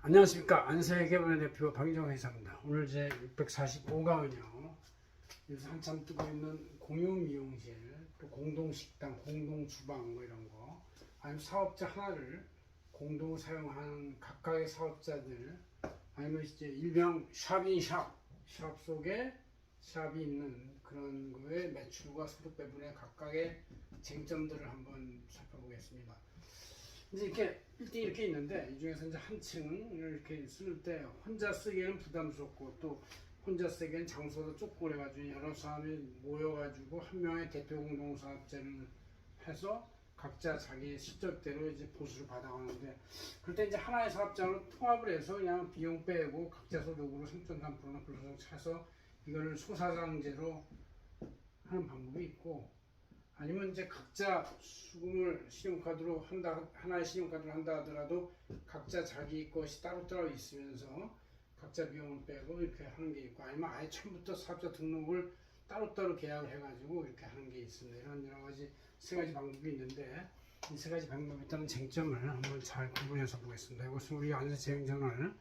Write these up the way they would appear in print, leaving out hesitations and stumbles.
안녕하십니까. 안세개발의 대표 박인정 회사입니다. 오늘 제 645강은요. 요새 한참 뜨고 있는 공유 미용실, 또 공동 식당, 공동 주방 뭐 이런 거, 아니면 사업자 하나를 공동 사용하는 각각의 사업자들, 아니면 이제 일명 샵인샵, 샵 속에 샵이 있는 그런 거에 매출과 소득 배분의 각각의 쟁점들을 한번 살펴보겠습니다. 이제 이렇게 있는데, 이 중에서 이제 한 층을 이렇게 쓸 때 혼자 쓰기에는 부담스럽고, 또 혼자 쓰기에는 장소도 좁고 그래가지고 여러 사람이 모여가지고 한 명의 대표 공동사업자를 해서 각자 자기 실적대로 이제 보수를 받아가는데, 그럴 때 이제 하나의 사업장으로 통합을 해서 그냥 비용 빼고 각자 소득으로 3.3%나 불소득 차서 이거를 소사장제로 하는 방법이 있고, 아니면 이제 각자 수금을 신용카드로 하나의 신용카드를 한다 하더라도 각자 자기 것이 따로따로 있으면서 각자 비용을 빼고 이렇게 하는 게 있고, 아니면 아예 처음부터 사업자 등록을 따로따로 계약을 해가지고 이렇게 하는 게 있습니다. 이런 여러 가지 세 가지 방법이 있는데, 이 세 가지 방법에 따른 쟁점을 한번 잘 구분해서 보겠습니다. 이것은 우리 안세재행정을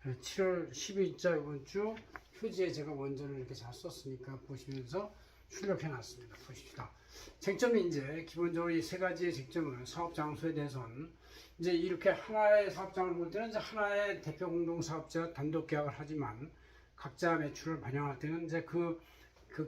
7월 10일자 이번 주 휴지에 제가 원전을 이렇게 잘 썼으니까 보시면서 출력해 놨습니다. 보십시다. 쟁점이 이제 기본적으로 이 세 가지의 쟁점은 사업 장소에 대해서는 이제 이렇게 하나의 사업장을 볼 때는 이제 하나의 대표 공동 사업자 단독 계약을 하지만 각자 매출을 반영할 때는 이제 그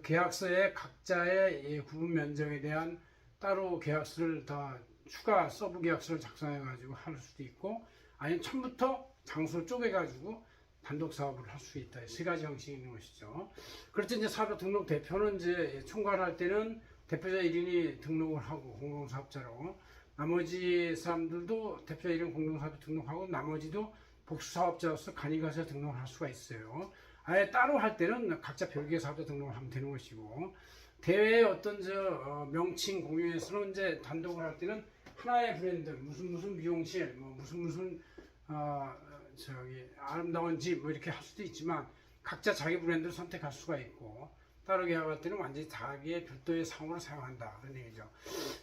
계약서에 각자의 구분 면적에 대한 따로 계약서를 더 추가 서브 계약서를 작성해 가지고 할 수도 있고, 아니면 처음부터 장소를 쪼개 가지고 단독 사업을 할 수 있다. 세 가지 형식이 있는 것이죠. 그럴 때 이제 사업 등록 대표는 이제 총괄을 할 때는 대표자 1인이 등록을 하고 공동사업자로, 나머지 사람들도 대표자 1인 공동사업자 등록하고 나머지도 복수사업자로서 간이가서 등록을 할 수가 있어요. 아예 따로 할 때는 각자 별개의 사업자 등록을 하면 되는 것이고, 대외의 어떤 명칭 공유에서는 이제 단독을 할 때는 하나의 브랜드, 무슨 미용실, 뭐 무슨 아름다운 집 뭐 이렇게 할 수도 있지만 각자 자기 브랜드를 선택할 수가 있고, 따로 계약할 때는 완전히 자기의 별도의 상호를 사용한다 그런 얘기죠.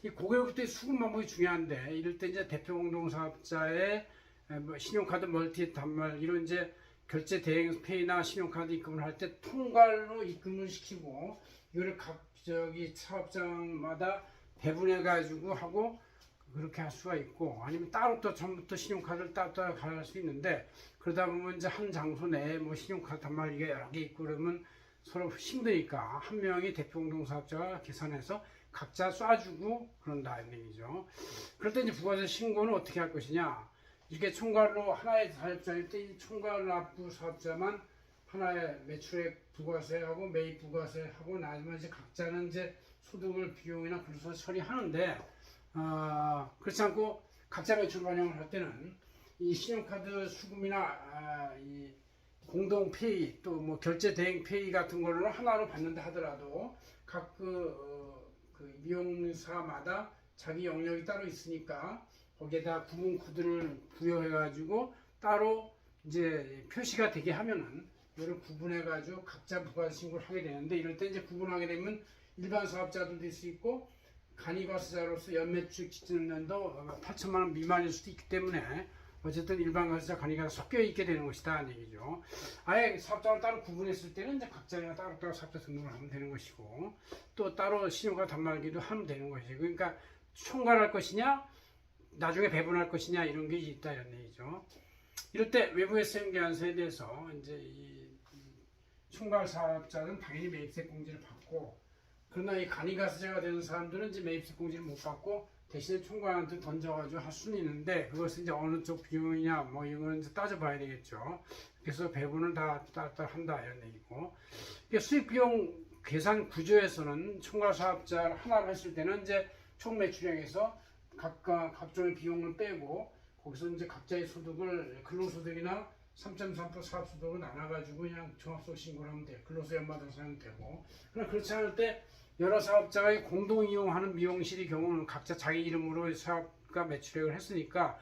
이 고객부터의 수급 방법이 중요한데, 이럴 때 이제 대표 공동사업자의 신용카드 멀티 단말 이런 이제 결제 대행 페이나 신용카드 입금을 할 때 통괄로 입금을 시키고 이거를 각 사업장마다 배분해 가지고 하고 그렇게 할 수가 있고, 아니면 따로 또 처음부터 신용카드를 따로 갈 수 있는데, 그러다 보면 이제 한 장소 내에 뭐 신용카드 단말 이게 여러 개 있고 그러면 서로 힘드니까 한 명이 대표 공동사업자가 계산해서 각자 쏴주고 그런다 이런 얘기죠. 그럴 때 이제 부가세 신고는 어떻게 할 것이냐, 이렇게 총괄로 하나의 사업자일 때 이 총괄 납부 사업자만 하나의 매출액 부가세하고 매입 부가세하고 나중에 이제 각자는 이제 소득을 비용이나 불소득 처리하는데, 그렇지 않고 각자 매출 반영을 할 때는 이 신용카드 수금이나 이 공동 페이 또 뭐 결제 대행 페이 같은 걸로 하나로 받는다 하더라도 각 미용사마다 자기 영역이 따로 있으니까 거기에다 구분 코드를 부여해 가지고 따로 이제 표시가 되게 하면은 이걸 구분해 가지고 각자 부가세 신고를 하게 되는데, 이럴 때 이제 구분하게 되면 일반 사업자들도 있을 수 있고 간이과세자로서 연매출 기준연도 8천만 원 미만일 수도 있기 때문에 어쨌든 일반 과세자 간이가 섞여 있게 되는 것이다 하는 얘기죠. 아예 사업장을 따로 구분했을 때는 이제 각자가 따로 사업자 등록을 하면 되는 것이고, 또 따로 신용카드 단말기도 하면 되는 것이고, 그러니까 총괄할 것이냐 나중에 배분할 것이냐 이런 게 있다 이런 얘기죠. 이럴 때 외부에서 연계한서에 대해서 이제 이 총괄 사업자는 당연히 매입세 공제를 받고, 그러나 이 간이과세자가 되는 사람들은 이제 매입세 공제를 못 받고 대신에 총괄한테 던져가지고 할 수는 있는데, 그것은 이제 어느 쪽 비용이냐 뭐 이거는 이제 따져봐야 되겠죠. 그래서 배분을 다 따로 한다 이런 얘기고, 수익 비용 계산 구조에서는 총괄 사업자 하나를 했을 때는 이제 총 매출액에서 각종의 비용을 빼고 거기서 이제 각자의 소득을 근로소득이나 3.3% 사업소득을 나눠가지고 그냥 종합소득 신고를 하면 돼요. 근로세 연마등록을 하면 되고, 그러나 그렇지 않을 때 여러 사업자가 공동 이용하는 미용실의 경우는 각자 자기 이름으로 사업과 매출액을 했으니까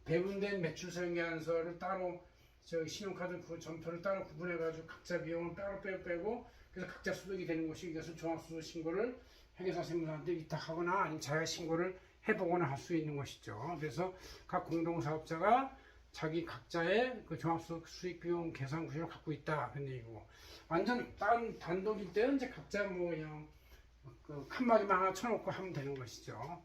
배분된 매출서 연계한서를 따로 신용카드 점표를 따로 구분해가지고 각자 비용을 따로 빼고 그래서 각자 소득이 되는 것이, 이것을 종합소득 신고를 회계사 세무사한테 위탁하거나 아니면 자기가 신고를 해보거나 할 수 있는 것이죠. 그래서 각 공동사업자가 자기 각자의 그 종합수익 비용 계산 구조를 갖고 있다 그런 얘기고, 완전 다른 단독일 때는 이제 각자 뭐 그냥 그 칸막이만 하나 쳐놓고 하면 되는 것이죠.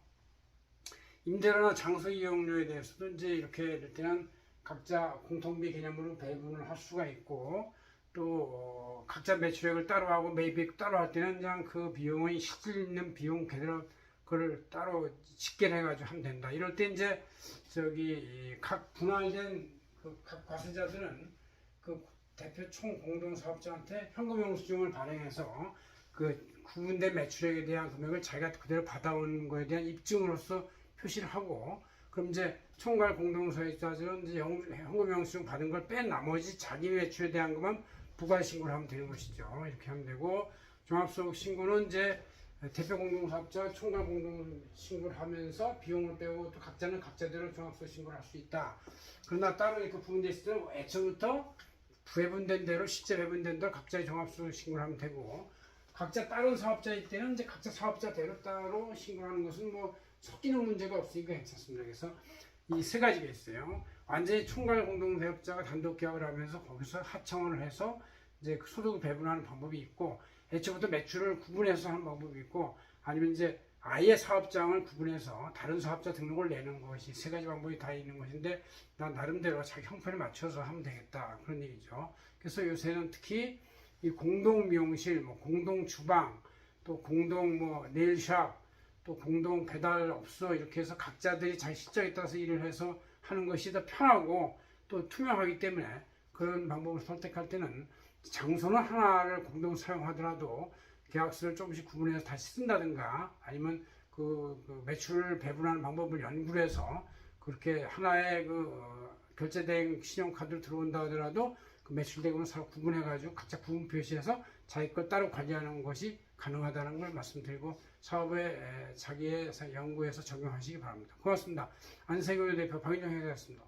임대료나 장소 이용료에 대해서도 이제 이렇게 될 때는 각자 공통비 개념으로 배분을 할 수가 있고, 또 각자 매출액을 따로 하고 매입액 따로 할 때는 그냥 그 비용의 실질 있는 비용 그대로 그걸 따로 집계를 해가지고 하면 된다. 이럴 때 이제 저기 각 분할된 그 각 과세자들은 그 대표 총 공동 사업자한테 현금 영수증을 발행해서 그 구분된 매출액에 대한 금액을 자기가 그대로 받아온 거에 대한 입증으로서 표시를 하고, 그럼 이제 총괄 공동 사업자들은 이제 현금 영수증 받은 걸 뺀 나머지 자기 매출에 대한 것만 부가 신고를 하면 되는 것이죠. 이렇게 하면 되고, 종합소득 신고는 이제 대표 공동사업자 총괄 공동 신고를 하면서 비용을 빼고 또 각자는 각자대로 종합소득 신고를 할 수 있다. 그러나 따로 이렇게 구분되어 있을 때는 애초부터 배분된 대로 실제 배분된 대로 각자의 종합소득 신고를 하면 되고, 각자 다른 사업자일 때는 이제 각자 사업자대로 따로 신고하는 것은 뭐 섞이는 문제가 없으니까 괜찮습니다. 그래서 이 세 가지가 있어요. 완전히 총괄 공동사업자가 단독 계약을 하면서 거기서 하청을 해서 이제 그 소득을 배분하는 방법이 있고, 애초부터 매출을 구분해서 하는 방법이 있고, 아니면 이제 아예 사업장을 구분해서 다른 사업자 등록을 내는 것이 세 가지 방법이 다 있는 것인데, 난 나름대로 자기 형편에 맞춰서 하면 되겠다 그런 얘기죠. 그래서 요새는 특히 이 공동 미용실, 뭐 공동 주방, 또 공동 뭐 네일샵, 또 공동 배달업소 이렇게 해서 각자들이 자기 실적에 따라서 일을 해서 하는 것이 더 편하고 또 투명하기 때문에 그런 방법을 선택할 때는 장소는 하나를 공동 사용하더라도 계약서를 조금씩 구분해서 다시 쓴다든가, 아니면 그 매출을 배분하는 방법을 연구를 해서 그렇게 하나의 결제대행 신용카드로 들어온다 하더라도 그 매출 대금을 서로 구분해가지고 각자 구분 표시해서 자기 걸 따로 관리하는 것이 가능하다는 걸 말씀드리고, 사업에 자기의 연구해서 적용하시기 바랍니다. 고맙습니다. 안세교 대표 박인정 회장이었습니다.